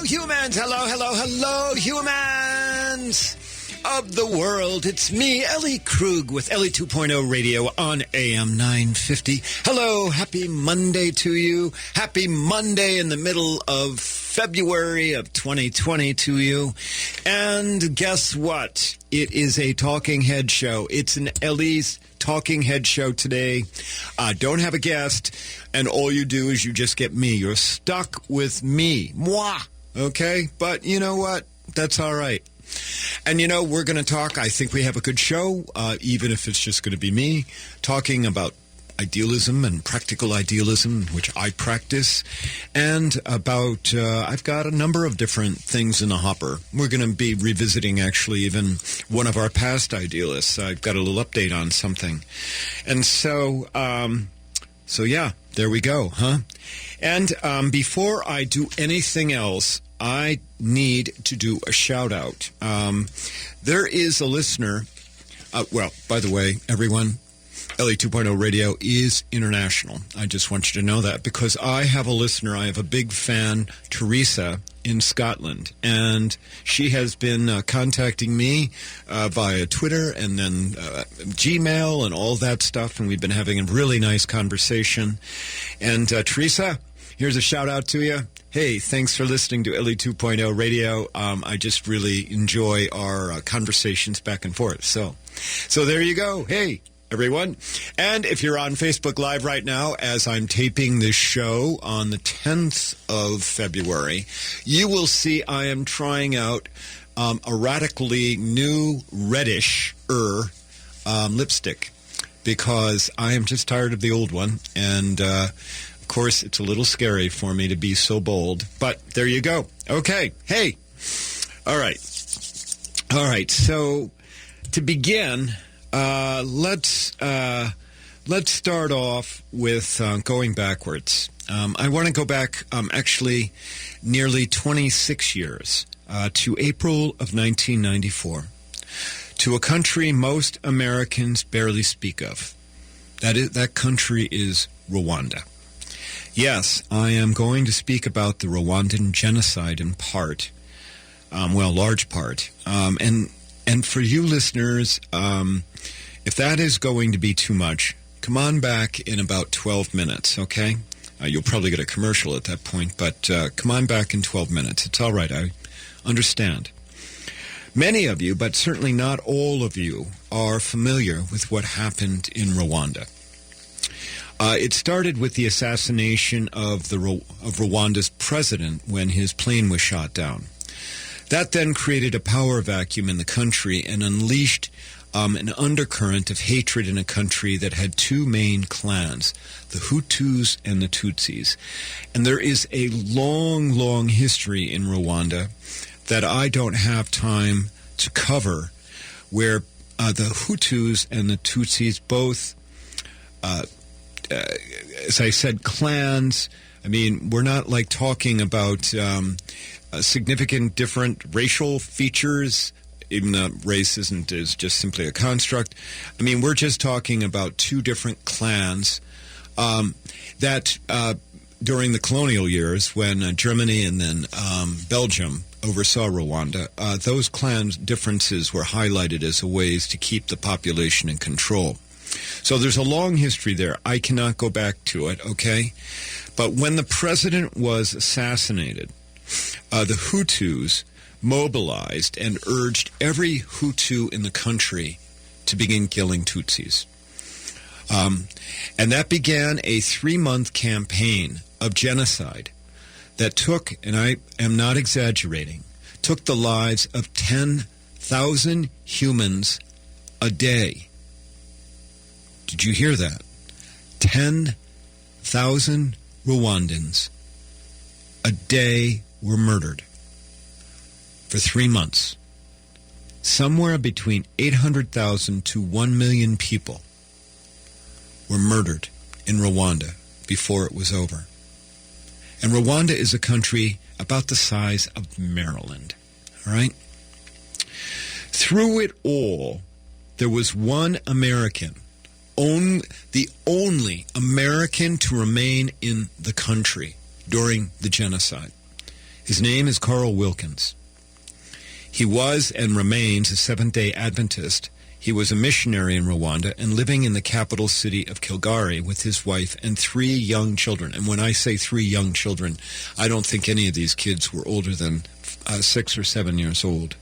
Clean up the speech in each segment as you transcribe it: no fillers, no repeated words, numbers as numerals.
humans. Hello, humans of the world. It's me, Ellie Krug, with Ellie 2.0 Radio on AM 950. Hello, happy Monday to you. Happy Monday in the middle of February of 2020 to you. And guess what? It is a talking head show. It's an Ellie's talking head show today. Don't have a guest, and all you do is you just get me. You're stuck with me. Moi. Okay? But you know what? That's all right. And, you know, we're going to talk. I think we have a good show, even if it's just going to be me talking about idealism and practical idealism, which I practice, and about, I've got a number of different things in the hopper. We're going to be revisiting, actually, even one of our past idealists. I've got a little update on something. And so yeah, there we go, huh? And before I do anything else, I need to do a shout-out. There is a listener. Well, by the way, everyone, Ellie 2.0 Radio is international. I just want you to know that because I have a listener. I have a big fan, Teresa, in Scotland. And she has been contacting me via Twitter and then Gmail and all that stuff. And we've been having a really nice conversation. And Teresa, here's a shout-out to you. Hey, thanks for listening to Ellie 2.0 Radio. I just really enjoy our conversations back and forth. So there you go. Hey, everyone. And if you're on Facebook Live right now, as I'm taping this show on the 10th of February, you will see I am trying out a radically new reddish-er lipstick because I am just tired of the old one. And of course, it's a little scary for me to be so bold, but there you go. Okay. Hey. All right. So to begin, let's start off with going backwards. I want to go back actually nearly 26 years to April of 1994 to a country most Americans barely speak of. That country is Rwanda. Yes, I am going to speak about the Rwandan genocide in part, large part. And for you listeners, if that is going to be too much, come on back in about 12 minutes, okay? You'll probably get a commercial at that point, but come on back in 12 minutes. It's all right, I understand. Many of you, but certainly not all of you, are familiar with what happened in Rwanda. It started with the assassination of Rwanda's president when his plane was shot down. That then created a power vacuum in the country and unleashed an undercurrent of hatred in a country that had two main clans, the Hutus and the Tutsis. And there is a long, long history in Rwanda that I don't have time to cover, where the Hutus and the Tutsis both as I said, clans. I mean, we're not like talking about significant different racial features, even though race is just simply a construct. I mean, we're just talking about two different clans that during the colonial years when Germany and then Belgium oversaw Rwanda, those clan differences were highlighted as ways to keep the population in control. So there's a long history there. I cannot go back to it, okay? But when the president was assassinated, the Hutus mobilized and urged every Hutu in the country to begin killing Tutsis. And that began a 3-month campaign of genocide that took, and I am not exaggerating, took the lives of 10,000 humans a day. Did you hear that? 10,000 Rwandans a day were murdered for 3 months. Somewhere between 800,000 to 1 million people were murdered in Rwanda before it was over. And Rwanda is a country about the size of Maryland, all right? Through it all, there was one American, the only American to remain in the country during the genocide. His name is Carl Wilkins. He was and remains a Seventh-day Adventist. He was a missionary in Rwanda and living in the capital city of Kilgari with his wife and 3 young children. And when I say 3 young children, I don't think any of these kids were older than 6 or 7 years old.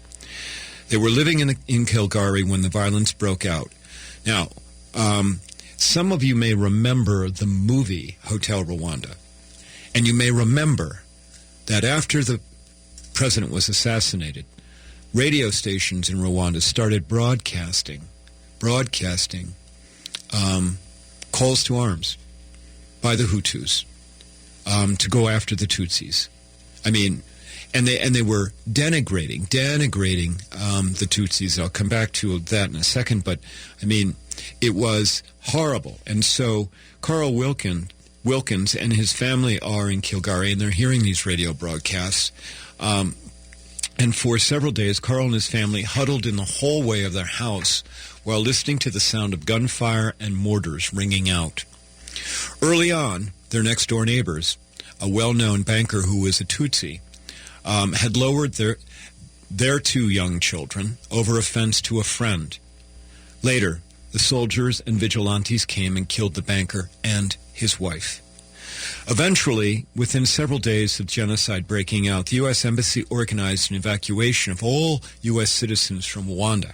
They were living in Kilgari when the violence broke out. Now, some of you may remember the movie Hotel Rwanda. And you may remember that after the president was assassinated, radio stations in Rwanda started broadcasting calls to arms by the Hutus to go after the Tutsis. I mean, and they were denigrating the Tutsis. I'll come back to that in a second, but I mean, it was horrible. And so Carl Wilkins and his family are in Kilgari, and they're hearing these radio broadcasts. And for several days, Carl and his family huddled in the hallway of their house while listening to the sound of gunfire and mortars ringing out. Early on, their next-door neighbors, a well-known banker who was a Tutsi, had lowered their 2 young children over a fence to a friend. Later, the soldiers and vigilantes came and killed the banker and his wife. Eventually, within several days of genocide breaking out, the U.S. Embassy organized an evacuation of all U.S. citizens from Rwanda.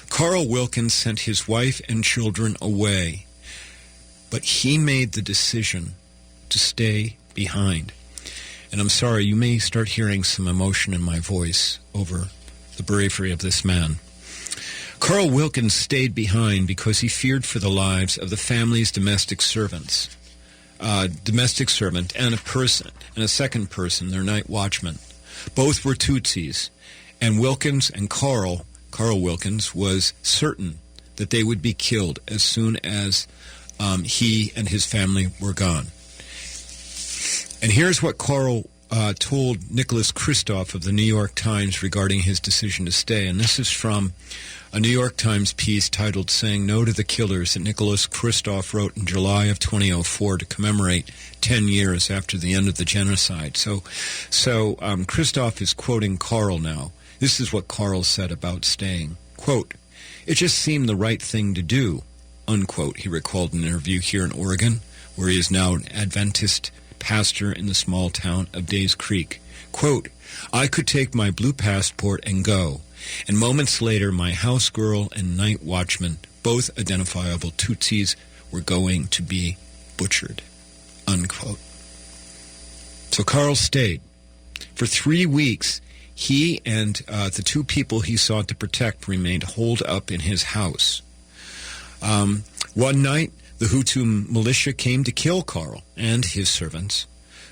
Carl Wilkins sent his wife and children away, but he made the decision to stay behind. And I'm sorry, you may start hearing some emotion in my voice over the bravery of this man. Carl Wilkins stayed behind because he feared for the lives of the family's domestic servant, and a second person, their night watchman. Both were Tutsis, and Wilkins and Carl Wilkins was certain that they would be killed as soon as he and his family were gone. And here's what Carl told Nicholas Kristof of the New York Times regarding his decision to stay. And this is from a New York Times piece titled "Saying No to the Killers" that Nicholas Kristof wrote in July of 2004 to commemorate 10 years after the end of the genocide. So Kristof is quoting Carl now. This is what Carl said about staying. Quote, "It just seemed the right thing to do," unquote, he recalled in an interview here in Oregon, where he is now an Adventist pastor in the small town of Days Creek. Quote, "I could take my blue passport and go, and moments later my house girl and night watchman, both identifiable Tutsis, were going to be butchered," unquote. So Carl stayed. For 3 weeks, he and the 2 people he sought to protect remained holed up in his house. One night, the Hutu militia came to kill Carl and his servants,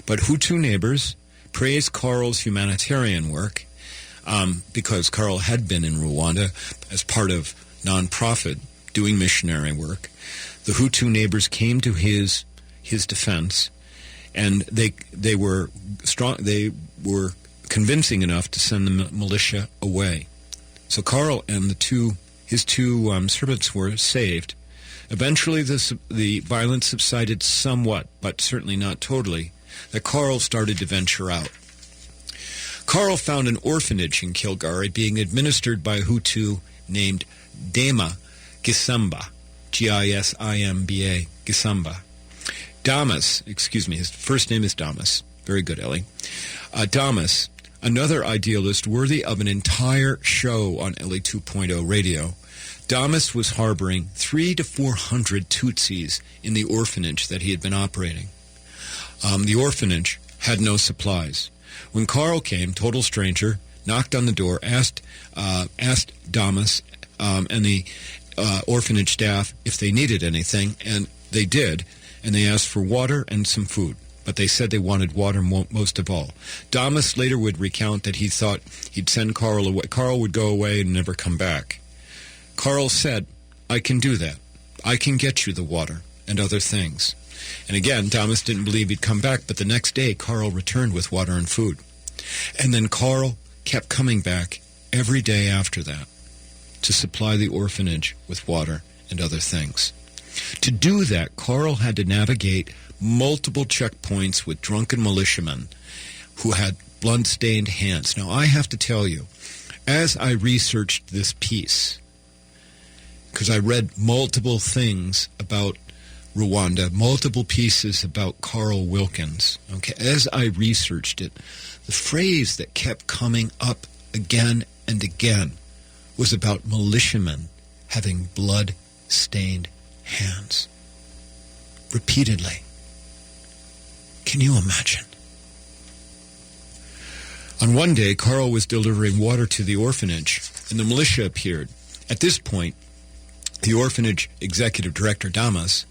but Hutu neighbors praised Carl's humanitarian work because Carl had been in Rwanda as part of nonprofit doing missionary work. The Hutu neighbors came to his defense, and they were strong. They were convincing enough to send the militia away. So Carl and his two servants were saved. Eventually, the violence subsided somewhat, but certainly not totally, that Carl started to venture out. Carl found an orphanage in Kilgari being administered by a Hutu named Dema Gisamba, Gisimba, Gisamba. Damas, his first name is Damas. Very good, Ellie. Damas, another idealist worthy of an entire show on Ellie 2.0 radio. Damas was harboring 300 to 400 Tutsis in the orphanage that he had been operating. The orphanage had no supplies. When Carl came, total stranger, knocked on the door, asked Damas and the orphanage staff if they needed anything, and they did, and they asked for water and some food. But they said they wanted water most of all. Damas later would recount that he thought he'd send Carl away. Carl would go away and never come back. Carl said, "I can do that. I can get you the water and other things." And again, Damas didn't believe he'd come back, but the next day Carl returned with water and food. And then Carl kept coming back every day after that to supply the orphanage with water and other things. To do that, Carl had to navigate multiple checkpoints with drunken militiamen who had blood-stained hands. Now, I have to tell you, as I researched this piece, because I read multiple things about Rwanda, multiple pieces about Carl Wilkins, okay, as I researched it, the phrase that kept coming up again and again was about militiamen having blood-stained hands. Repeatedly. Can you imagine? On one day, Carl was delivering water to the orphanage, and the militia appeared. At this point, the orphanage executive director, Damas,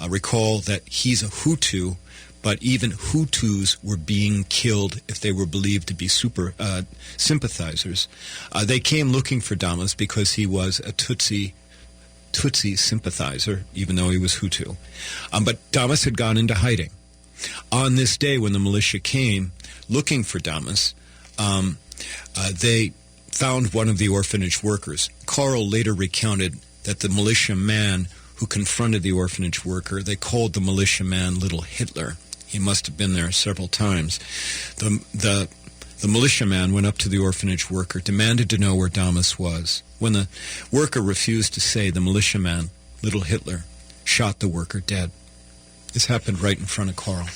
recalled that he's a Hutu, but even Hutus were being killed if they were believed to be sympathizers. They came looking for Damas because he was a Tutsi sympathizer, even though he was Hutu. But Damas had gone into hiding. On this day, when the militia came looking for Damas, they found one of the orphanage workers. Carl later recounted that the militia man who confronted the orphanage worker, they called the militia man Little Hitler. He must have been there several times. The militia man went up to the orphanage worker, demanded to know where Damas was. When the worker refused to say, the militia man, Little Hitler, shot the worker dead. This happened right in front of Carl.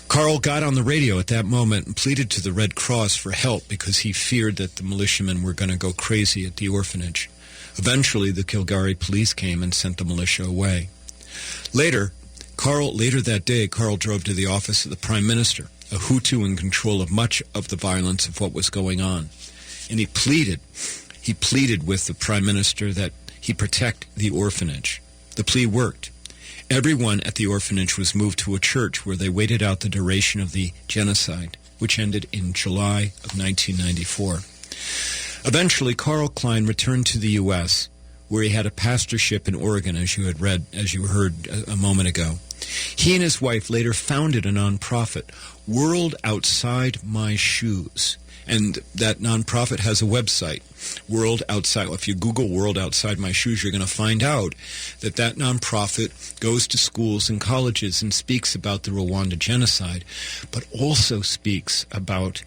Carl got on the radio at that moment and pleaded to the Red Cross for help because he feared that the militiamen were going to go crazy at the orphanage. Eventually, the Kilgari police came and sent the militia away. Later that day, Carl drove to the office of the Prime Minister, a Hutu in control of much of the violence of what was going on. And he pleaded with the Prime Minister that he protect the orphanage. The plea worked. Everyone at the orphanage was moved to a church where they waited out the duration of the genocide, which ended in July of 1994. Eventually, Carl Klein returned to the U.S., where he had a pastorship in Oregon, as you heard a moment ago. He and his wife later founded a nonprofit, World Outside My Shoes. And that nonprofit has a website, World Outside. If you Google World Outside My Shoes, you're going to find out that nonprofit goes to schools and colleges and speaks about the Rwanda genocide, but also speaks about,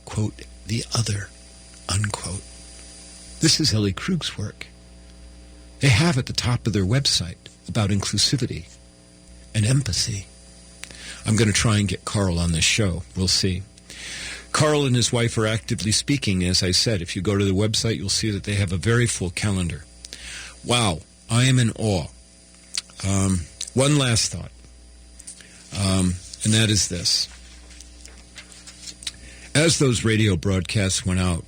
quote, the other, unquote. This is Ellie Krug's work. They have at the top of their website about inclusivity and empathy. I'm going to try and get Carl on this show. We'll see. Carl and his wife are actively speaking, as I said. If you go to the website, you'll see that they have a very full calendar. Wow, I am in awe. One last thought, and that is this. As those radio broadcasts went out,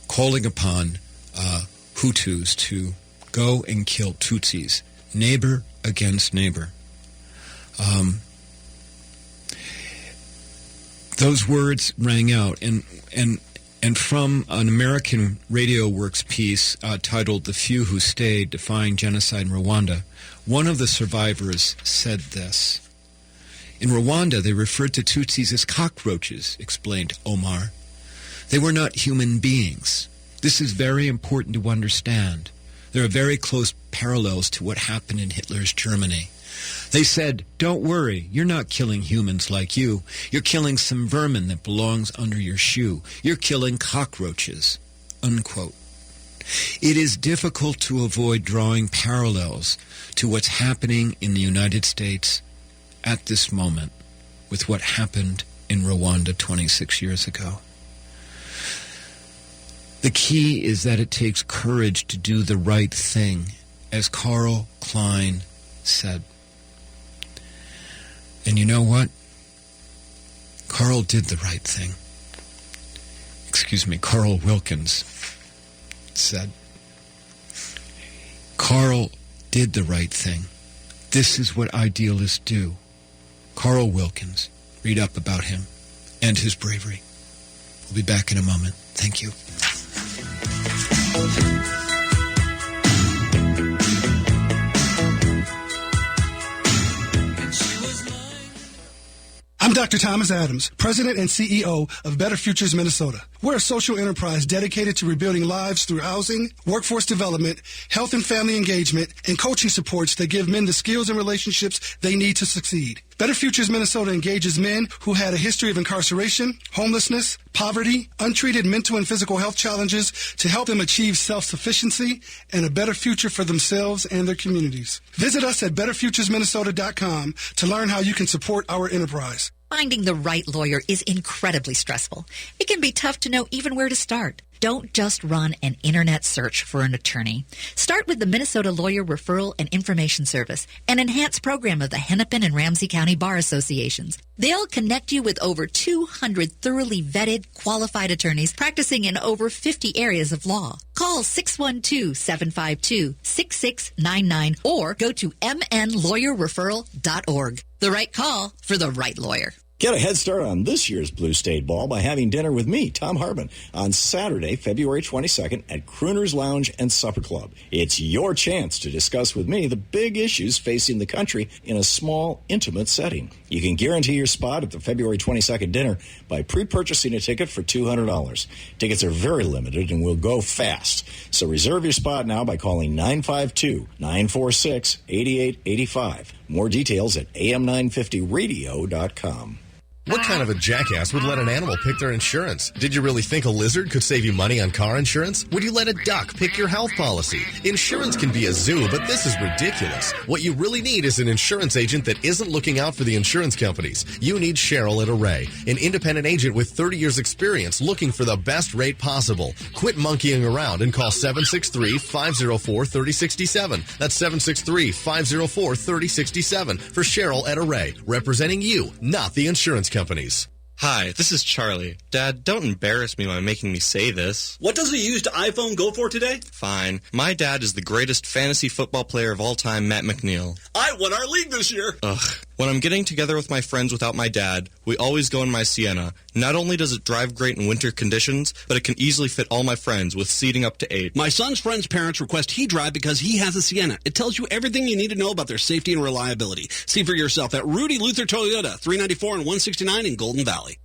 calling upon Hutus to go and kill Tutsis, neighbor against neighbor, those words rang out, and from an American Radio Works piece titled "The Few Who Stayed, Defying Genocide in Rwanda," one of the survivors said this. In Rwanda, they referred to Tutsis as cockroaches, explained Omar. They were not human beings. This is very important to understand. There are very close parallels to what happened in Hitler's Germany. They said, don't worry, you're not killing humans like you. You're killing some vermin that belongs under your shoe. You're killing cockroaches, unquote. It is difficult to avoid drawing parallels to what's happening in the United States at this moment with what happened in Rwanda 26 years ago. The key is that it takes courage to do the right thing, as Carl Klein said. And you know what? Carl did the right thing. Carl Wilkins said. Carl did the right thing. This is what idealists do. Carl Wilkins. Read up about him and his bravery. We'll be back in a moment. Thank you. I'm Dr. Thomas Adams, President and CEO of Better Futures Minnesota. We're a social enterprise dedicated to rebuilding lives through housing, workforce development, health and family engagement, and coaching supports that give men the skills and relationships they need to succeed. Better Futures Minnesota engages men who had a history of incarceration, homelessness, poverty, untreated mental and physical health challenges to help them achieve self-sufficiency and a better future for themselves and their communities. Visit us at betterfuturesminnesota.com to learn how you can support our enterprise. Finding the right lawyer is incredibly stressful. It can be tough to know even where to start. Don't just run an internet search for an attorney. Start with the Minnesota Lawyer Referral and Information Service, an enhanced program of the Hennepin and Ramsey County Bar Associations. They'll connect you with over 200 thoroughly vetted, qualified attorneys practicing in over 50 areas of law. Call 612-752-6699 or go to mnlawyerreferral.org. The right call for the right lawyer. Get a head start on this year's Blue State Ball by having dinner with me, Tom Harbin, on Saturday, February 22nd at Crooner's Lounge and Supper Club. It's your chance to discuss with me the big issues facing the country in a small, intimate setting. You can guarantee your spot at the February 22nd dinner by pre-purchasing a ticket for $200. Tickets are very limited and will go fast. So reserve your spot now by calling 952-946-8885. More details at am950radio.com. What kind of a jackass would let an animal pick their insurance? Did you really think a lizard could save you money on car insurance? Would you let a duck pick your health policy? Insurance can be a zoo, but this is ridiculous. What you really need is an insurance agent that isn't looking out for the insurance companies. You need Cheryl at Array, an independent agent with 30 years experience looking for the best rate possible. Quit monkeying around and call 763-504-3067. That's 763-504-3067 for Cheryl at Array, representing you, not the insurance companies. Hi, this is Charlie. Dad, don't embarrass me by making me say this. What does a used iPhone go for today? Fine. My dad is the greatest fantasy football player of all time, Matt McNeil. I won our league this year. Ugh. When I'm getting together with my friends without my dad, we always go in my Sienna. Not only does it drive great in winter conditions, but it can easily fit all my friends with seating up to 8. My son's friends' parents request he drive because he has a Sienna. It tells you everything you need to know about their safety and reliability. See for yourself at Rudy Luther Toyota, 394 and 169 in Golden Valley.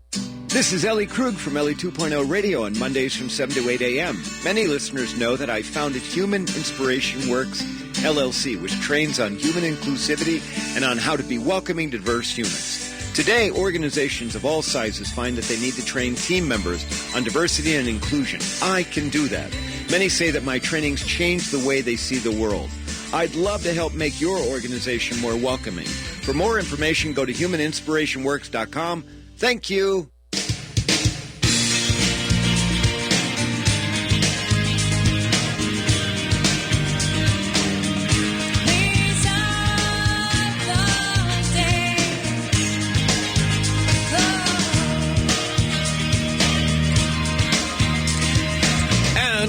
This is Ellie Krug from Ellie 2.0 Radio on Mondays from 7 to 8 a.m. Many listeners know that I founded Human Inspiration Works, LLC, which trains on human inclusivity and on how to be welcoming to diverse humans. Today, organizations of all sizes find that they need to train team members on diversity and inclusion. I can do that. Many say that my trainings change the way they see the world. I'd love to help make your organization more welcoming. For more information, go to humaninspirationworks.com. Thank you.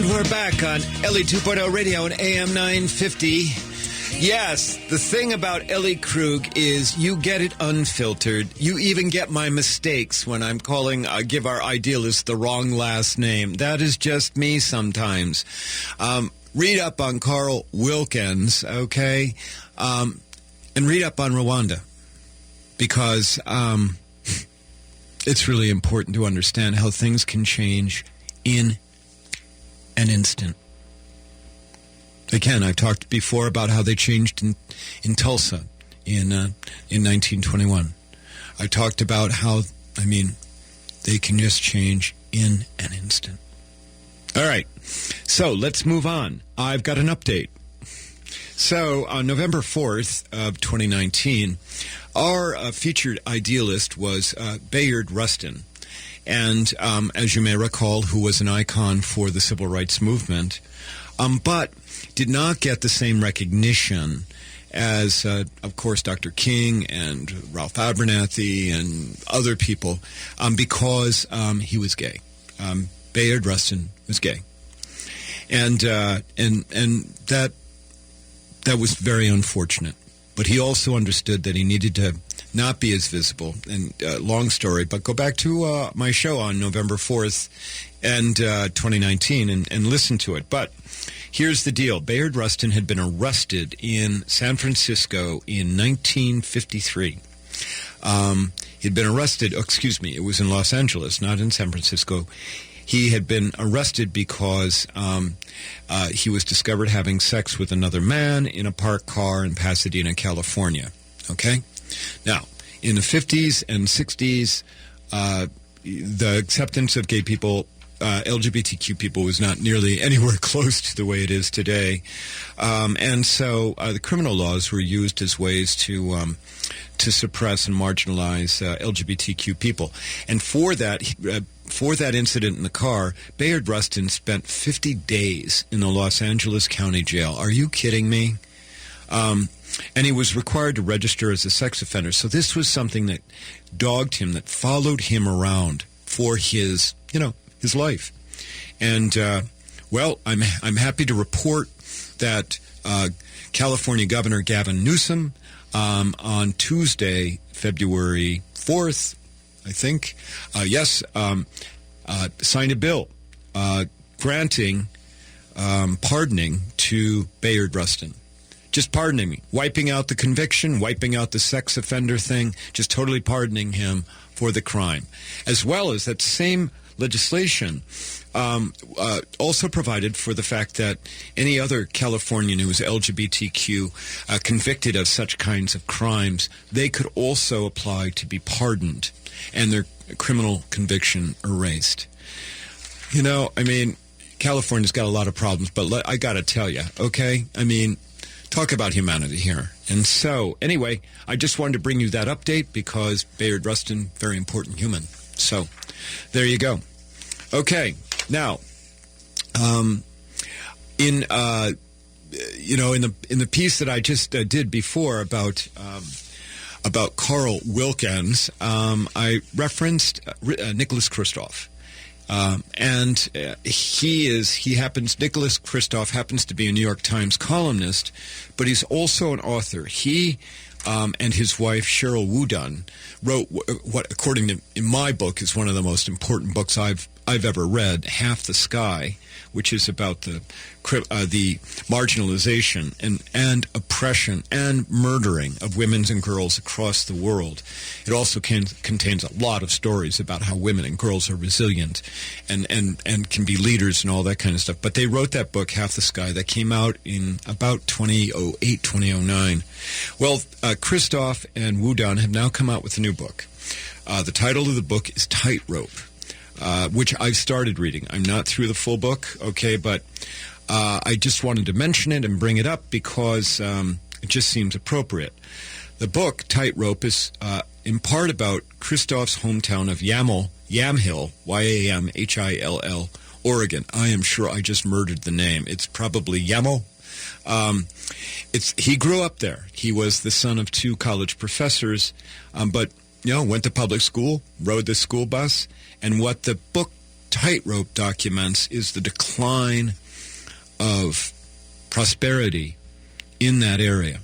We're back on Ellie 2.0 Radio and AM 950. Yes, the thing about Ellie Krug is you get it unfiltered. You even get my mistakes when I'm calling Give Our Idealist the wrong last name. That is just me sometimes. Read up on Carl Wilkins, okay? And read up on Rwanda because it's really important to understand how things can change in an instant. Again, I've talked before about how they changed in Tulsa in 1921. I talked about how, they can just change in an instant. All right, so let's move on. I've got an update. So on November 4th of 2019, our featured idealist was Bayard Rustin. And as you may recall, who was an icon for the civil rights movement, but did not get the same recognition as, of course, Dr. King and Ralph Abernathy and other people because he was gay. Bayard Rustin was gay. And that was very unfortunate. But he also understood that he needed to not be as visible. And long story, but go back to my show on November 4th and 2019 and listen to it. But here's the deal. Bayard Rustin had been arrested in San Francisco in 1953. He'd been arrested, it was in Los Angeles, not in San Francisco. He had been arrested because he was discovered having sex with another man in a parked car in Pasadena, California. Okay? Now, in the 50s and 60s, the acceptance of gay people, LGBTQ people, was not nearly anywhere close to the way it is today. And so the criminal laws were used as ways to suppress and marginalize LGBTQ people. And for that incident in the car, Bayard Rustin spent 50 days in the Los Angeles County Jail. Are you kidding me? And he was required to register as a sex offender. So this was something that dogged him, that followed him around for his life. And, I'm happy to report that California Governor Gavin Newsom on Tuesday, February 4th, I think, signed a bill granting pardoning to Bayard Rustin. Just pardoning me, wiping out the conviction, wiping out the sex offender thing, just totally pardoning him for the crime. As well as that same legislation also provided for the fact that any other Californian who was LGBTQ convicted of such kinds of crimes, they could also apply to be pardoned and their criminal conviction erased. California's got a lot of problems, but I got to tell you, okay? Talk about humanity here. And so, anyway, I just wanted to bring you that update because Bayard Rustin, very important human. So, there you go. Okay, now, in the piece that I just did before about Carl Wilkins, I referenced Nicholas Kristof. Nicholas Kristof happens to be a New York Times columnist, but he's also an author. He and his wife, Cheryl Wooden, wrote what, according to, in my book, is one of the most important books I've ever read, Half the Sky, which is about the marginalization and oppression and murdering of women and girls across the world. It also contains a lot of stories about how women and girls are resilient and can be leaders and all that kind of stuff. But they wrote that book, Half the Sky, that came out in about 2008, 2009. Well, Kristof and Wooden have now come out with a new book. The title of the book is Tightrope. Which I've started reading. I'm not through the full book, okay, but I just wanted to mention it and bring it up because it just seems appropriate. The book, Tightrope, is in part about Kristof's hometown of Yamhill, Yamhill, Oregon. I am sure I just murdered the name. It's probably Yamhill. He grew up there. He was the son of two college professors, but went to public school, rode the school bus, and what the book Tightrope documents is the decline of prosperity in that area.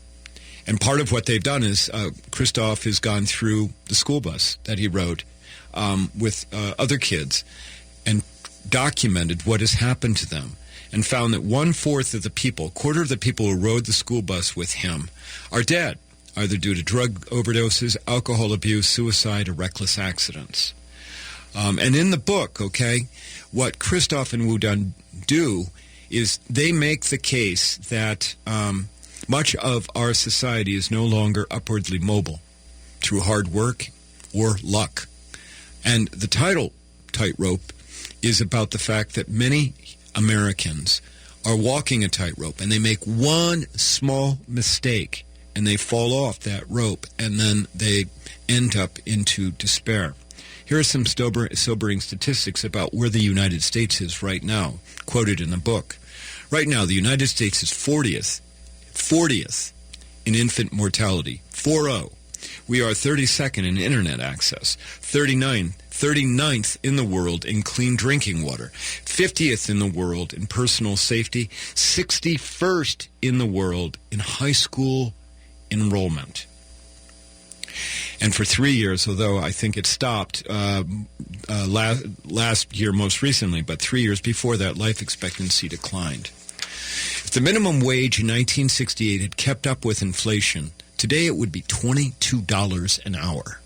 And part of what they've done is Kristof has gone through the school bus that he rode with other kids and documented what has happened to them and found that quarter of the people who rode the school bus with him are dead, either due to drug overdoses, alcohol abuse, suicide, or reckless accidents. And in the book, okay, what Kristof and Wooden do is they make the case that much of our society is no longer upwardly mobile through hard work or luck. And the title, Tightrope, is about the fact that many Americans are walking a tightrope and they make one small mistake and they fall off that rope and then they end up into despair. Here are some sobering statistics about where the United States is right now, quoted in the book. Right now, the United States is 40th in infant mortality, 40. We are 32nd in internet access, 39th in the world in clean drinking water, 50th in the world in personal safety, 61st in the world in high school enrollment. And for 3 years, although I think it stopped last year most recently, but 3 years before that, life expectancy declined. If the minimum wage in 1968 had kept up with inflation, today it would be $22 an hour.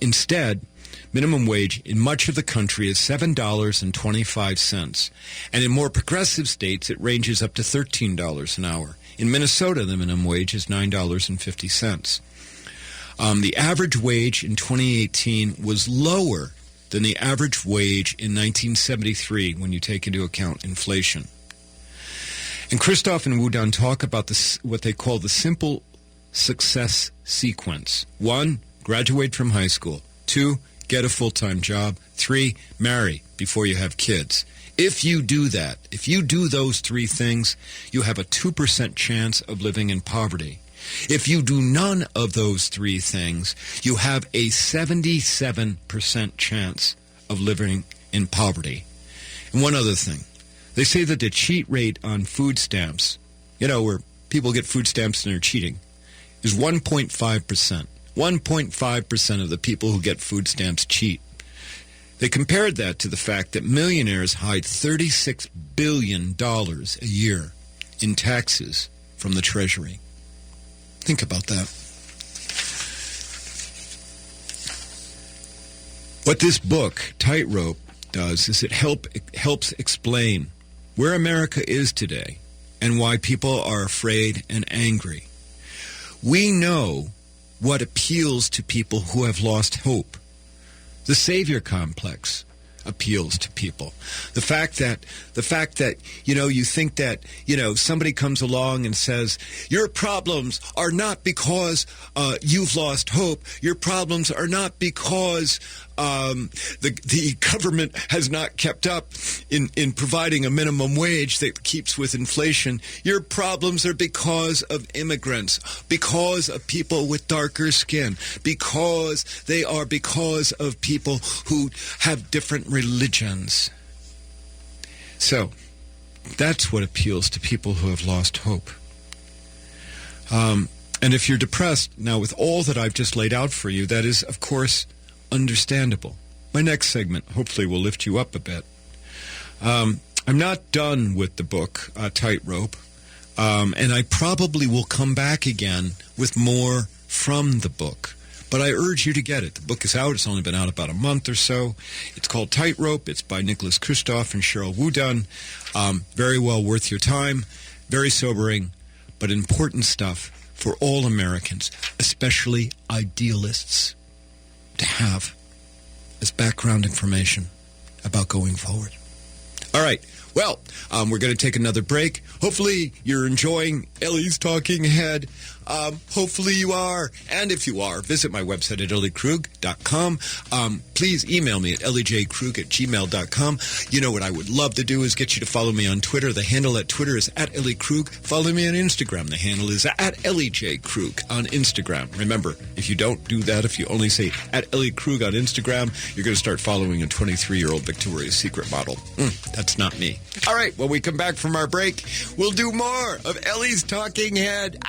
Instead, minimum wage in much of the country is $7.25, and in more progressive states it ranges up to $13 an hour. In Minnesota, the minimum wage is $9.50. The average wage in 2018 was lower than the average wage in 1973 when you take into account inflation. And Christoph and Wudun talk about this, what they call the simple success sequence. 1, graduate from high school. 2, get a full-time job. 3, marry before you have kids. If you do that, if you do those 3 things, you have a 2% chance of living in poverty. If you do none of those 3 things, you have a 77% chance of living in poverty. And one other thing. They say that the cheat rate on food stamps, where people get food stamps and they're cheating, is 1.5%. 1.5% of the people who get food stamps cheat. They compared that to the fact that millionaires hide $36 billion a year in taxes from the Treasury. Think about that. What this book, Tightrope, does is it helps explain where America is today and why people are afraid and angry. We know what appeals to people who have lost hope. The savior complex appeals to people. The fact that you think that somebody comes along and says your problems are not because you've lost hope. Your problems are not because the government has not kept up in providing a minimum wage that keeps with inflation. Your problems are because of immigrants, because of people with darker skin, because of people who have different religions. So that's what appeals to people who have lost hope. And if you're depressed, now with all that I've just laid out for you, that is, of course, understandable. My next segment hopefully will lift you up a bit. I'm not done with the book, Tightrope, and I probably will come back again with more from the book. But I urge you to get it. The book is out. It's only been out about a month or so. It's called Tightrope. It's by Nicholas Kristof and Cheryl Wudun. Very well worth your time. Very sobering, but important stuff for all Americans, especially idealists, to have as background information about going forward. All right. Well, we're going to take another break. Hopefully you're enjoying Ellie's Talking Head. Hopefully you are. And if you are, visit my website at elliekrug.com. Please email me at elliejkrug@gmail.com. You know what I would love to do is get you to follow me on Twitter. The handle at Twitter is at @EllieKrug. Follow me on Instagram. The handle is at EllieJKrug on Instagram. Remember, if you don't do that, if you only say at @EllieKrug on Instagram, you're going to start following a 23-year-old Victoria's Secret model. That's not me. All right, when we come back from our break, we'll do more of Ellie's Talking Head.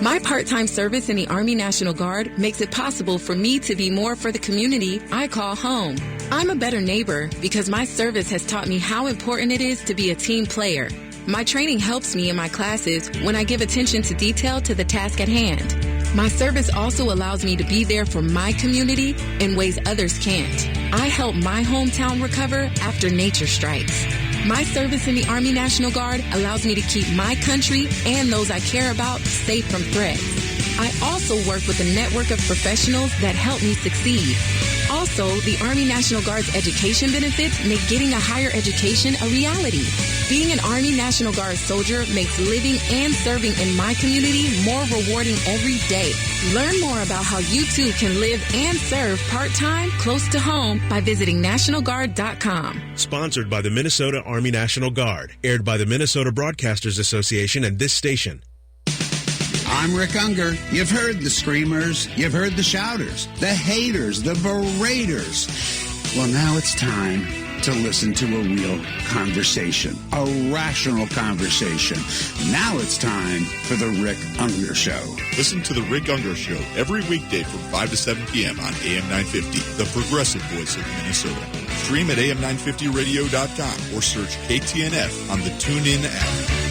My part-time service in the Army National Guard makes it possible for me to be more for the community I call home. I'm a better neighbor because my service has taught me how important it is to be a team player. My training helps me in my classes when I give attention to detail to the task at hand. My service also allows me to be there for my community in ways others can't. I help my hometown recover after nature strikes. My service in the Army National Guard allows me to keep my country and those I care about safe from threats. I also work with a network of professionals that help me succeed. Also, the Army National Guard's education benefits make getting a higher education a reality. Being an Army National Guard soldier makes living and serving in my community more rewarding every day. Learn more about how you too can live and serve part-time close to home by visiting NationalGuard.com. Sponsored by the Minnesota Army National Guard. Aired by the Minnesota Broadcasters Association and this station. I'm Rick Unger. You've heard the screamers, you've heard the shouters, the haters, the beraters. Well, now it's time to listen to a real conversation, a rational conversation. Now it's time for the Rick Unger Show. Listen to the Rick Unger Show every weekday from 5 to 7 p.m. on AM 950, the progressive voice of Minnesota. Stream at am950radio.com or search KTNF on the TuneIn app.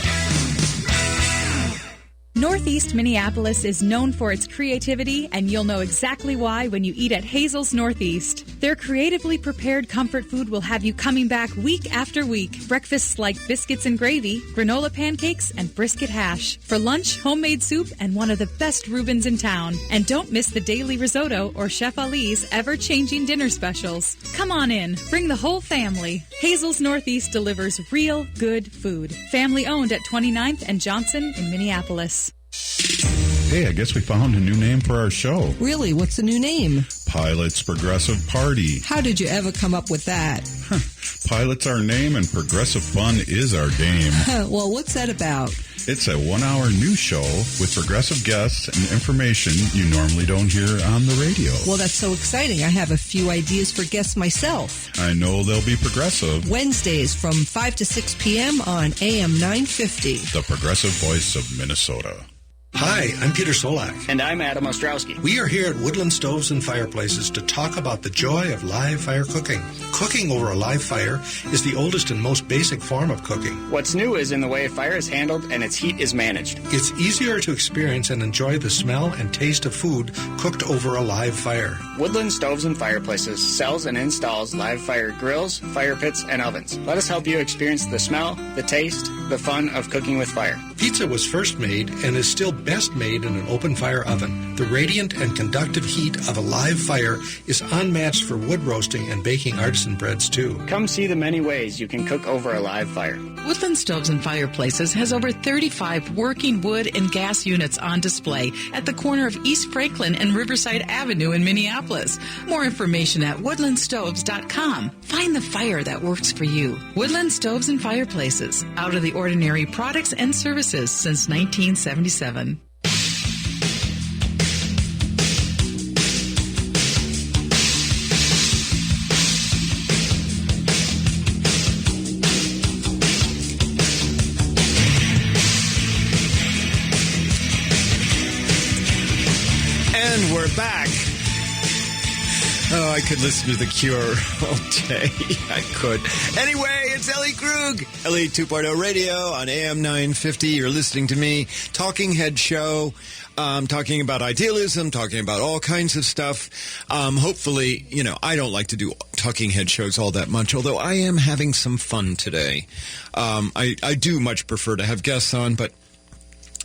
Northeast Minneapolis is known for its creativity, and you'll know exactly why when you eat at Hazel's Northeast. Their creatively prepared comfort food will have you coming back week after week. Breakfasts like biscuits and gravy, granola pancakes, and brisket hash. For lunch, homemade soup and one of the best Reubens in town. And don't miss the daily risotto or Chef Ali's ever-changing dinner specials. Come on in. Bring the whole family. Hazel's Northeast delivers real good food. Family owned at 29th and Johnson in Minneapolis. Hey, I guess we found a new name for our show. Really? What's the new name? Pilot's Progressive Party. How did you ever come up with that? Pilot's our name and Progressive Fun is our game. Well, what's that about? It's a 1-hour news show with progressive guests and information you normally don't hear on the radio. Well, that's so exciting. I have a few ideas for guests myself. I know they'll be progressive. Wednesdays from 5 to 6 p.m. on AM 950. The progressive voice of Minnesota. Hi, I'm Peter Solak. And I'm Adam Ostrowski. We are here at Woodland Stoves and Fireplaces to talk about the joy of live fire cooking. Cooking over a live fire is the oldest and most basic form of cooking. What's new is in the way fire is handled and its heat is managed. It's easier to experience and enjoy the smell and taste of food cooked over a live fire. Woodland Stoves and Fireplaces sells and installs live fire grills, fire pits, and ovens. Let us help you experience the smell, the taste, the fun of cooking with fire. Pizza was first made and is still best made in an open fire oven. The radiant and conductive heat of a live fire is unmatched for wood roasting and baking artisan breads too. Come see the many ways you can cook over a live fire. Woodland Stoves and Fireplaces has over 35 working wood and gas units on display at the corner of East Franklin and Riverside Avenue in Minneapolis. More information at woodlandstoves.com. Find the fire that works for you. Woodland Stoves and Fireplaces. Out of the ordinary products and services since 1977. And we're back. Oh, I could listen to The Cure all day. I could. Anyway, it's Ellie Krug. Ellie 2.0 Radio on AM 950. You're listening to me. Talking Head Show. Talking about idealism, talking about all kinds of stuff. Hopefully, I don't like to do talking head shows all that much, although I am having some fun today. I do much prefer to have guests on, but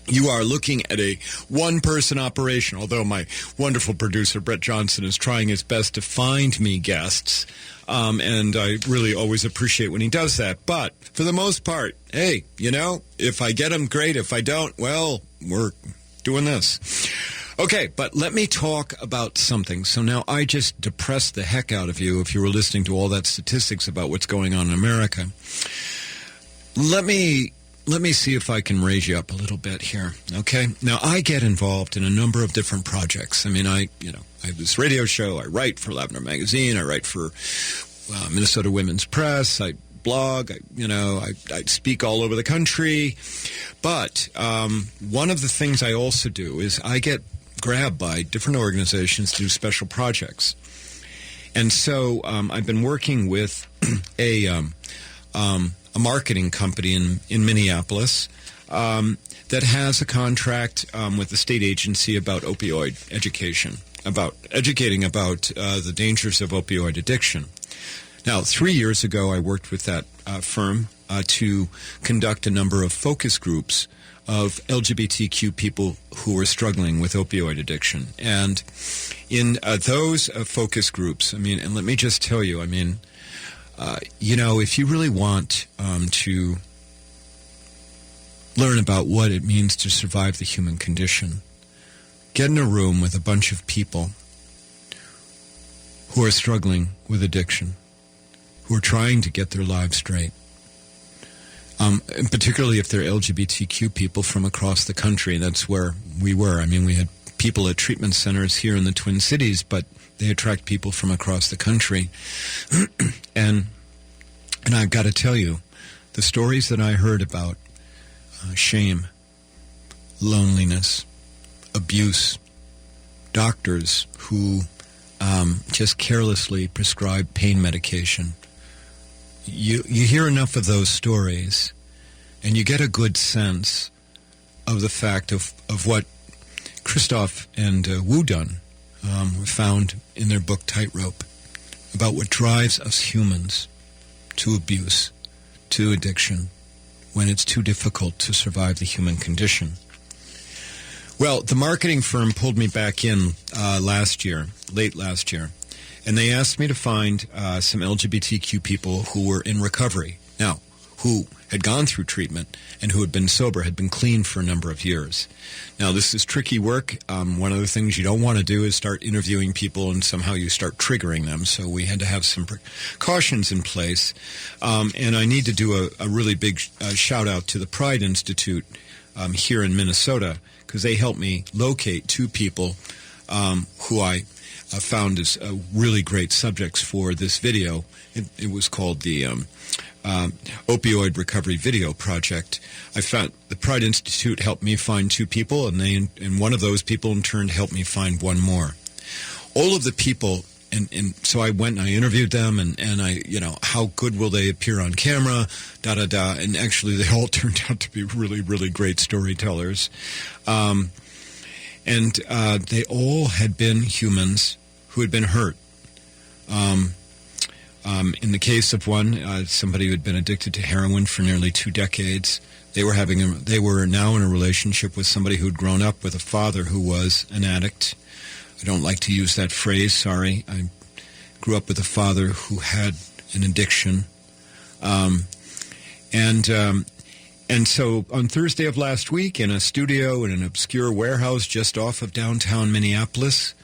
you are looking at a one-person operation, although my wonderful producer, Brett Johnson, is trying his best to find me guests, and I really always appreciate when he does that. But for the most part, hey, if I get them, great. If I don't, well, we're doing this. Okay, but let me talk about something. So now I just depressed the heck out of you if you were listening to all that statistics about what's going on in America. Let me see if I can raise you up a little bit here, okay? Now, I get involved in a number of different projects. I mean, I have this radio show. I write for Lavender Magazine. I write for Minnesota Women's Press. I blog. I speak all over the country. But one of the things I also do is I get grabbed by different organizations to do special projects. And so I've been working with a marketing company in Minneapolis that has a contract with the state agency about opioid education, about educating about the dangers of opioid addiction. Now, 3 years ago, I worked with that firm to conduct a number of focus groups of LGBTQ people who were struggling with opioid addiction. And in those focus groups, and let me just tell you, if you really want to learn about what it means to survive the human condition, get in a room with a bunch of people who are struggling with addiction, who are trying to get their lives straight, and particularly if they're LGBTQ people from across the country. That's where we were. We had people at treatment centers here in the Twin Cities, but they attract people from across the country. And I've got to tell you, the stories that I heard about shame, loneliness, abuse, doctors who just carelessly prescribe pain medication. You hear enough of those stories, and you get a good sense of the fact of what Christoph and Wu Dun found in their book Tightrope about what drives us humans to abuse, to addiction, when it's too difficult to survive the human condition. Well, the marketing firm pulled me back in late last year, and they asked me to find some LGBTQ people who were in recovery. Now, who had gone through treatment and who had been sober, had been clean for a number of years. Now, this is tricky work. One of the things you don't want to do is start interviewing people and somehow you start triggering them. So we had to have some precautions in place. And I need to do a really big shout-out to the Pride Institute here in Minnesota, because they helped me locate two people who I found as really great subjects for this video. It was called the Opioid Recovery Video Project. I found the Pride Institute helped me find two people, and one of those people in turn helped me find one more. All of the people, and so I went and I interviewed them, and I, how good will they appear on camera, and actually they all turned out to be really, really great storytellers. And they all had been humans who had been hurt. In the case of one, somebody who had been addicted to heroin for nearly 2 decades, they were now in a relationship with somebody who'd grown up with a father who was an addict. I don't like to use that phrase, sorry. I grew up with a father who had an addiction. And so on Thursday of last week, in a studio in an obscure warehouse just off of downtown Minneapolis,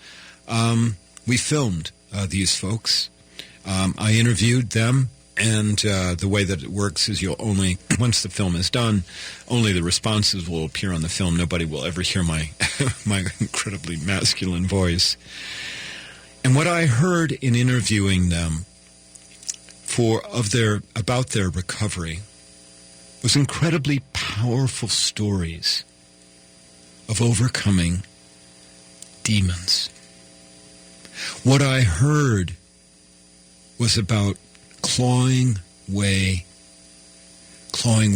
we filmed these folks. I interviewed them, and the way that it works is once the film is done, only the responses will appear on the film. Nobody will ever hear my my incredibly masculine voice. And what I heard in interviewing them about their recovery was incredibly powerful stories of overcoming demons. What I heard was about clawing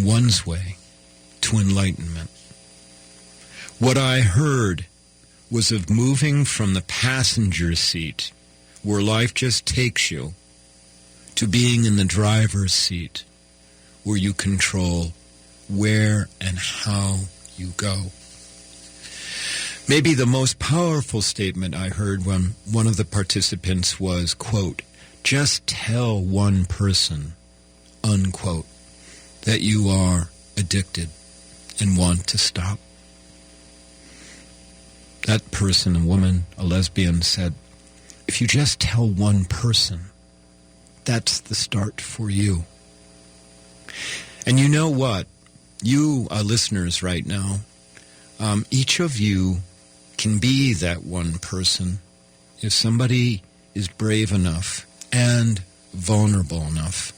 one's way to enlightenment. What I heard was of moving from the passenger seat, where life just takes you, to being in the driver's seat, where you control where and how you go. Maybe the most powerful statement I heard when one of the participants was, quote, "Just tell one person," unquote, "that you are addicted and want to stop." That person, a woman, a lesbian, said, if you just tell one person, that's the start for you. And you know what? You listeners right now, each of you can be that one person if somebody is brave enough and vulnerable enough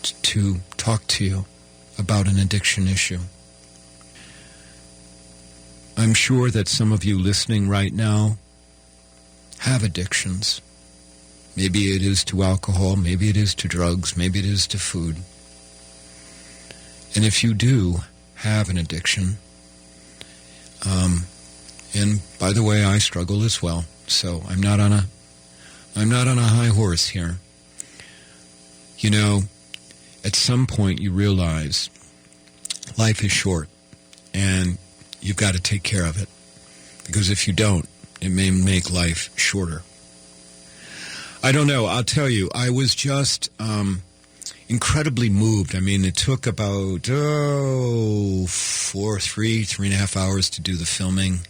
to talk to you about an addiction issue. I'm sure that some of you listening right now have addictions. Maybe it is to alcohol, maybe it is to drugs, maybe it is to food. And if you do have an addiction, and by the way, I struggle as well, so I'm not on a high horse here. You know, at some point you realize life is short, and you've got to take care of it. Because if you don't, it may make life shorter. I don't know. I'll tell you, I was just incredibly moved. I mean, it took about 3.5 hours to do the filming.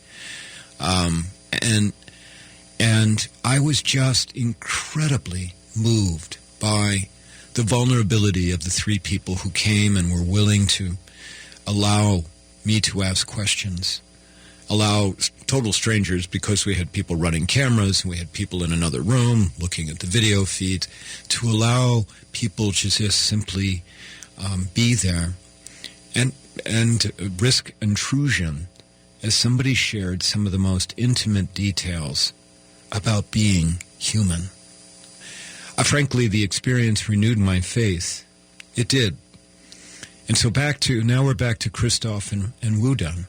And I was just incredibly moved by the vulnerability of the 3 people who came and were willing to allow me to ask questions, allow total strangers, because we had people running cameras and we had people in another room looking at the video feed, to allow people to just simply be there and risk intrusion as somebody shared some of the most intimate details about being human. Frankly, the experience renewed my faith. It did. And so now we're back to Christoph and Wudang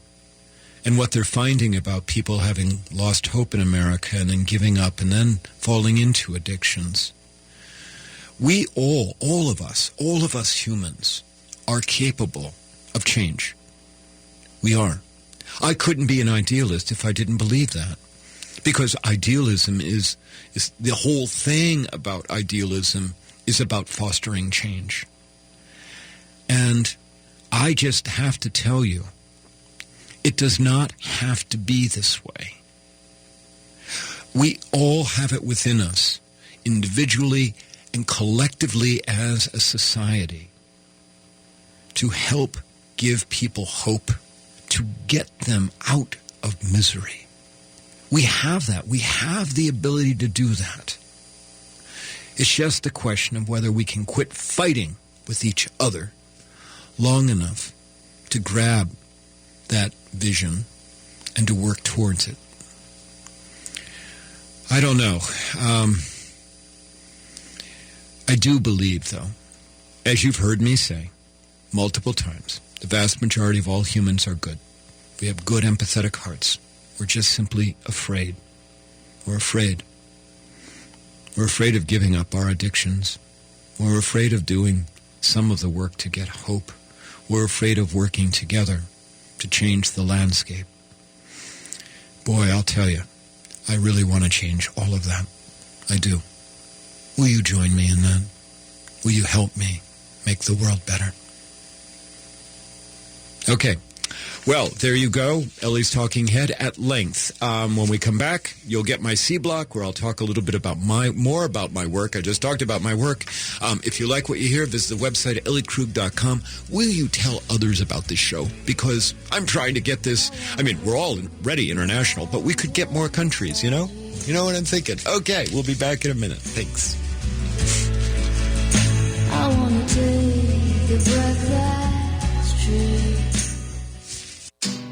and what they're finding about people having lost hope in America and then giving up and then falling into addictions. We all of us humans are capable of change. We are. I couldn't be an idealist if I didn't believe that. Because idealism is the whole thing about idealism is about fostering change. And I just have to tell you, it does not have to be this way. We all have it within us, individually and collectively as a society, to help give people hope, to get them out of misery. We have that. We have the ability to do that. It's just a question of whether we can quit fighting with each other long enough to grab that vision and to work towards it. I don't know. I do believe, though, as you've heard me say multiple times, the vast majority of all humans are good. We have good, empathetic hearts. We're just simply afraid. We're afraid. We're afraid of giving up our addictions. We're afraid of doing some of the work to get hope. We're afraid of working together to change the landscape. Boy, I'll tell you, I really want to change all of that. I do. Will you join me in that? Will you help me make the world better? Okay. Well, there you go. Ellie's Talking Head at length. When we come back, you'll get my C block where I'll talk a little bit about more about my work. I just talked about my work. If you like what you hear, visit the website at elliekrug.com. Will you tell others about this show? Because I'm trying to get this. I mean, we're already international, but we could get more countries, you know? You know what I'm thinking? Okay, we'll be back in a minute. Thanks. I want to take a breath that's true.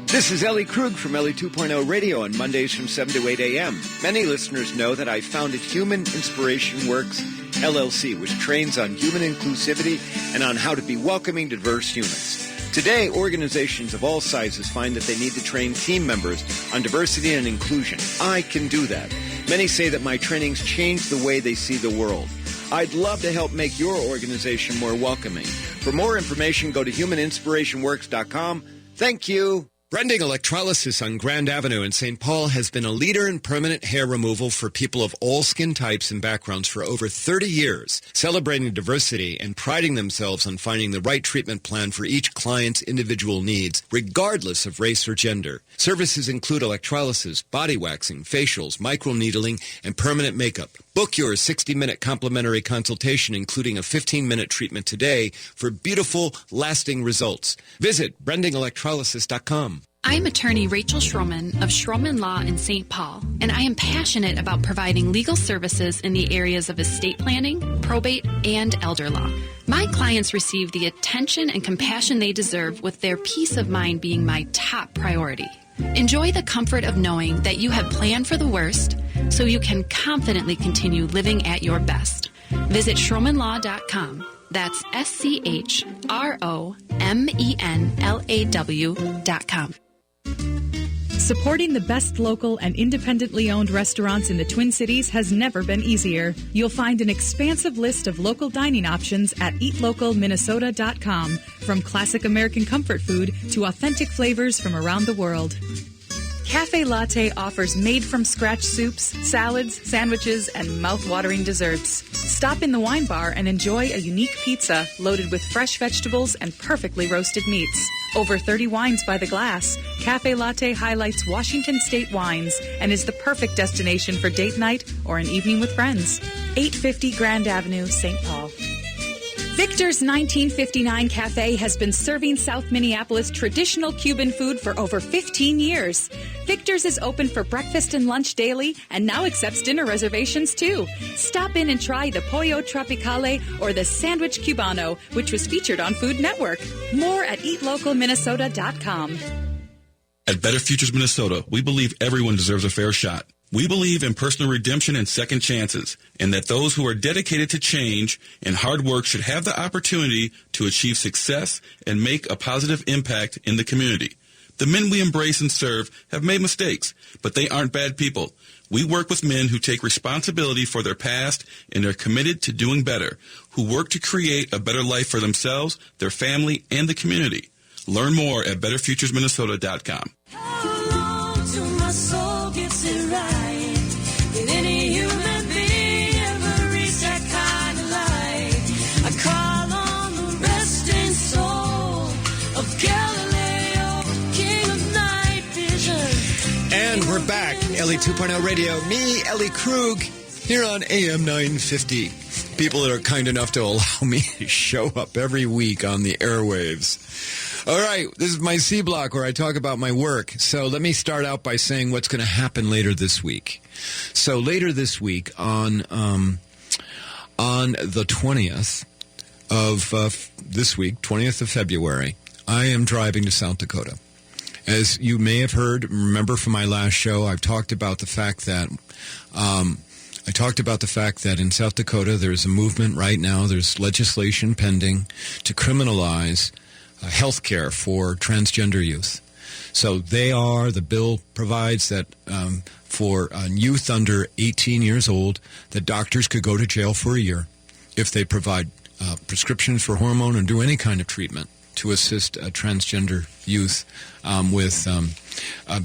This is Ellie Krug from Ellie 2.0 Radio on Mondays from 7 to 8 a.m. Many listeners know that I founded Human Inspiration Works, LLC, which trains on human inclusivity and on how to be welcoming to diverse humans. Today, organizations of all sizes find that they need to train team members on diversity and inclusion. I can do that. Many say that my trainings change the way they see the world. I'd love to help make your organization more welcoming. For more information, go to humaninspirationworks.com. Thank you. Brending Electrolysis on Grand Avenue in St. Paul has been a leader in permanent hair removal for people of all skin types and backgrounds for over 30 years, celebrating diversity and priding themselves on finding the right treatment plan for each client's individual needs, regardless of race or gender. Services include electrolysis, body waxing, facials, microneedling, and permanent makeup. Book your 60-minute complimentary consultation, including a 15-minute treatment today for beautiful, lasting results. Visit brendingelectrolysis.com. I'm attorney Rachel Schroman of Schroman Law in St. Paul, and I am passionate about providing legal services in the areas of estate planning, probate, and elder law. My clients receive the attention and compassion they deserve, with their peace of mind being my top priority. Enjoy the comfort of knowing that you have planned for the worst so you can confidently continue living at your best. Visit SchromanLaw.com. That's SchromenLaw.com. Supporting the best local and independently owned restaurants in the Twin Cities has never been easier. You'll find an expansive list of local dining options at eatlocalminnesota.com, from classic American comfort food to authentic flavors from around the world. Cafe Latte offers made-from-scratch soups, salads, sandwiches, and mouth-watering desserts. Stop in the wine bar and enjoy a unique pizza loaded with fresh vegetables and perfectly roasted meats. Over 30 wines by the glass, Cafe Latte highlights Washington State wines and is the perfect destination for date night or an evening with friends. 850 Grand Avenue, St. Paul. Victor's 1959 Cafe has been serving South Minneapolis traditional Cuban food for over 15 years. Victor's is open for breakfast and lunch daily and now accepts dinner reservations too. Stop in and try the Pollo Tropicale or the Sandwich Cubano, which was featured on Food Network. More at eatlocalminnesota.com. At Better Futures Minnesota, we believe everyone deserves a fair shot. We believe in personal redemption and second chances, and that those who are dedicated to change and hard work should have the opportunity to achieve success and make a positive impact in the community. The men we embrace and serve have made mistakes, but they aren't bad people. We work with men who take responsibility for their past and are committed to doing better, who work to create a better life for themselves, their family, and the community. Learn more at betterfuturesminnesota.com. And we're back. Ellie 2.0 Radio. Me, Ellie Krug, here on AM 950. People that are kind enough to allow me to show up every week on the airwaves. All right, this is my C block where I talk about my work. So let me start out by saying what's going to happen later this week. So later this week on the 20th of this week, 20th of February, I am driving to South Dakota. As you may have heard, remember from my last show, I've talked about the fact that in South Dakota there's a movement right now. There's legislation pending to criminalize health care for transgender youth. So the bill provides that for youth under 18 years old, that doctors could go to jail for a year if they provide prescriptions for hormone or do any kind of treatment to assist transgender youth with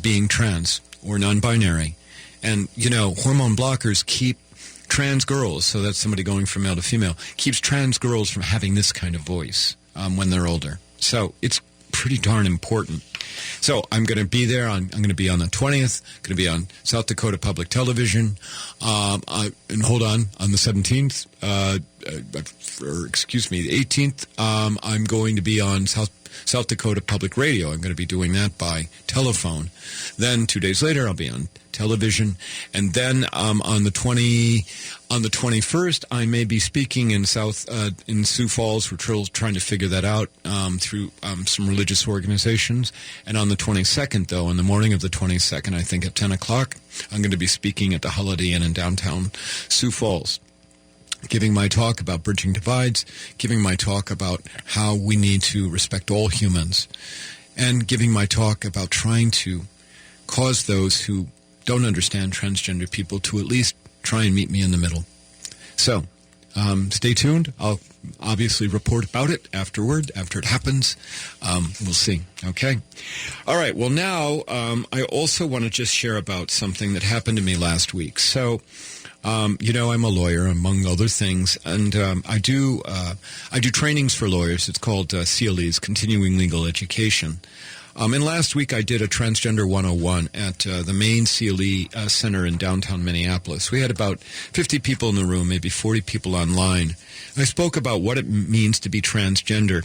being trans or non-binary. And, hormone blockers keep trans girls, so that's somebody going from male to female, keeps trans girls from having this kind of voice when they're older. So it's pretty darn important. So I'm going to be there. I'm going to be on the 20th, going to be on South Dakota Public Television. And hold on the 17th, the 18th, I'm going to be on South Dakota Public Radio. I'm going to be doing that by telephone. Then 2 days later, I'll be on television. And then on the 21st, I may be speaking in Sioux Falls. We're trying to figure that out through some religious organizations. And on the 22nd, though, in the morning of the 22nd, I think at 10 o'clock, I'm going to be speaking at the Holiday Inn in downtown Sioux Falls, giving my talk about bridging divides, giving my talk about how we need to respect all humans, and giving my talk about trying to cause those who don't understand transgender people to at least try and meet me in the middle. So, stay tuned. I'll obviously report about it afterward, after it happens. We'll see. Okay? All right. Well, now, I also want to just share about something that happened to me last week. So, I'm a lawyer, among other things, and I do trainings for lawyers. It's called CLE's, Continuing Legal Education. And last week I did a Transgender 101 at the main CLE center in downtown Minneapolis. We had about 50 people in the room, maybe 40 people online. I spoke about what it means to be transgender.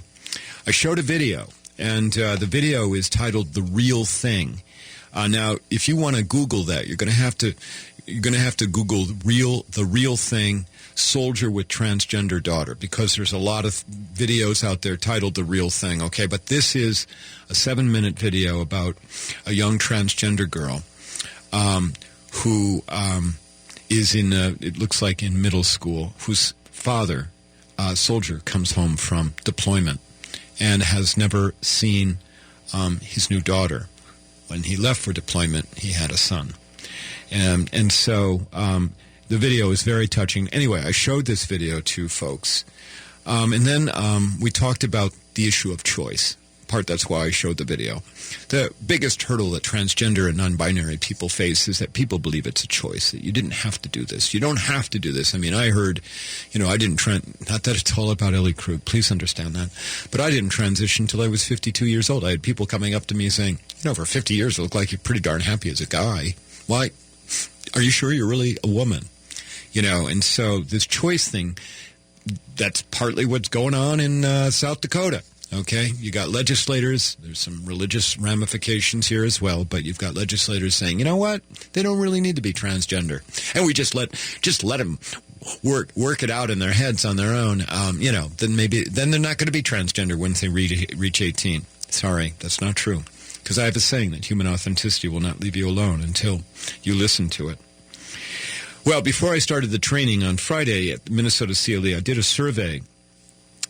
I showed a video, and the video is titled "The Real Thing." Now, if you want to Google that, you're going to have to Google the real thing, soldier with transgender daughter, because there's a lot of videos out there titled The Real Thing, okay? But this is a 7-minute video about a young transgender girl who is it looks like in middle school, whose father, soldier, comes home from deployment and has never seen his new daughter. When he left for deployment, he had a son. And so the video is very touching. Anyway, I showed this video to folks. And then we talked about the issue of choice. That's why I showed the video. The biggest hurdle that transgender and non-binary people face is that people believe it's a choice, that you didn't have to do this. You don't have to do this. I mean, I heard, I didn't not that it's all about Ellie Krug, please understand that, but I didn't transition until I was 52 years old. I had people coming up to me saying, for 50 years you look like you're pretty darn happy as a guy. Why? Are you sure you're really a woman? And so this choice thing, that's partly what's going on in South Dakota. Okay, you got legislators, there's some religious ramifications here as well, but you've got legislators saying, you know what, they don't really need to be transgender. And we just let them work it out in their heads on their own, then they're not going to be transgender once they reach 18. Sorry, that's not true. Because I have a saying that human authenticity will not leave you alone until you listen to it. Well, before I started the training on Friday at Minnesota CLE, I did a survey.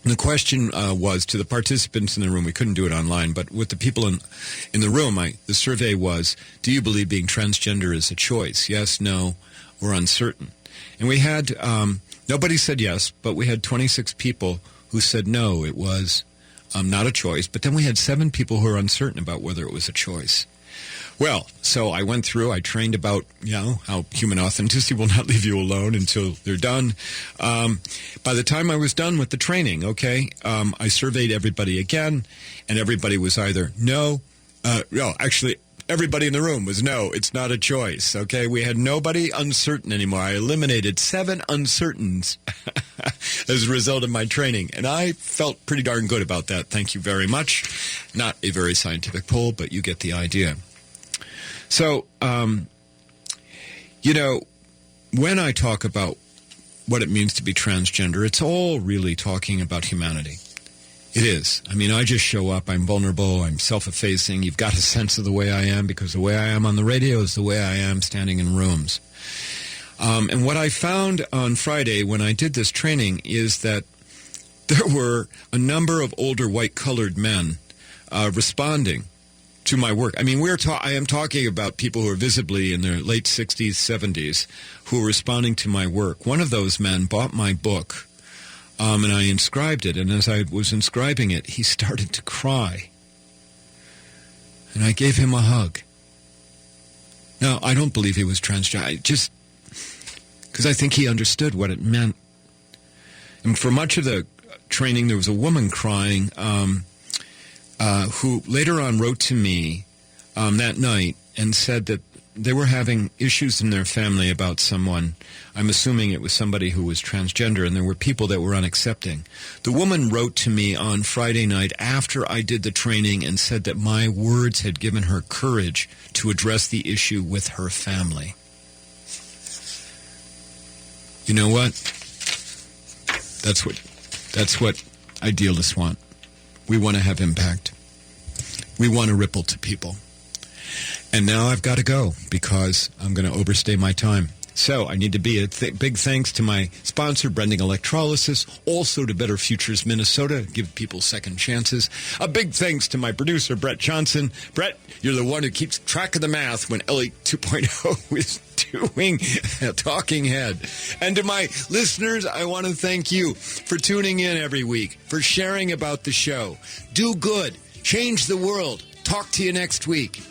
And the question was to the participants in the room. We couldn't do it online, but with the people in the room, the survey was, do you believe being transgender is a choice? Yes, no, or uncertain? And we had, nobody said yes, but we had 26 people who said no, it was not a choice. But then we had 7 people who were uncertain about whether it was a choice. Well, so I went through, I trained about, how human authenticity will not leave you alone until they're done. By the time I was done with the training, I surveyed everybody again, and everybody was either actually, everybody in the room was no, it's not a choice, okay? We had nobody uncertain anymore. I eliminated 7 uncertains as a result of my training, and I felt pretty darn good about that. Thank you very much. Not a very scientific poll, but you get the idea. So, when I talk about what it means to be transgender, it's all really talking about humanity. It is. I mean, I just show up, I'm vulnerable, I'm self-effacing. You've got a sense of the way I am because the way I am on the radio is the way I am standing in rooms. And what I found on Friday when I did this training is that there were a number of older white-colored men responding to my work. I mean, I am talking about people who are visibly in their late 60s, 70s, who are responding to my work. One of those men bought my book, and I inscribed it. And as I was inscribing it, he started to cry. And I gave him a hug. Now, I don't believe he was transgender. Because I think he understood what it meant. And for much of the training, there was a woman crying, who later on wrote to me that night and said that they were having issues in their family about someone. I'm assuming it was somebody who was transgender, and there were people that were unaccepting. The woman wrote to me on Friday night after I did the training and said that my words had given her courage to address the issue with her family. You know what? That's what idealists want. We want to have impact. We want to ripple to people. And now I've got to go because I'm going to overstay my time. So I need to be big thanks to my sponsor, Brending Electrolysis, also to Better Futures Minnesota, give people second chances. A big thanks to my producer, Brett Johnson. Brett, you're the one who keeps track of the math when Ellie 2.0 is doing a talking head. And to my listeners, I want to thank you for tuning in every week, for sharing about the show. Do good. Change the world. Talk to you next week.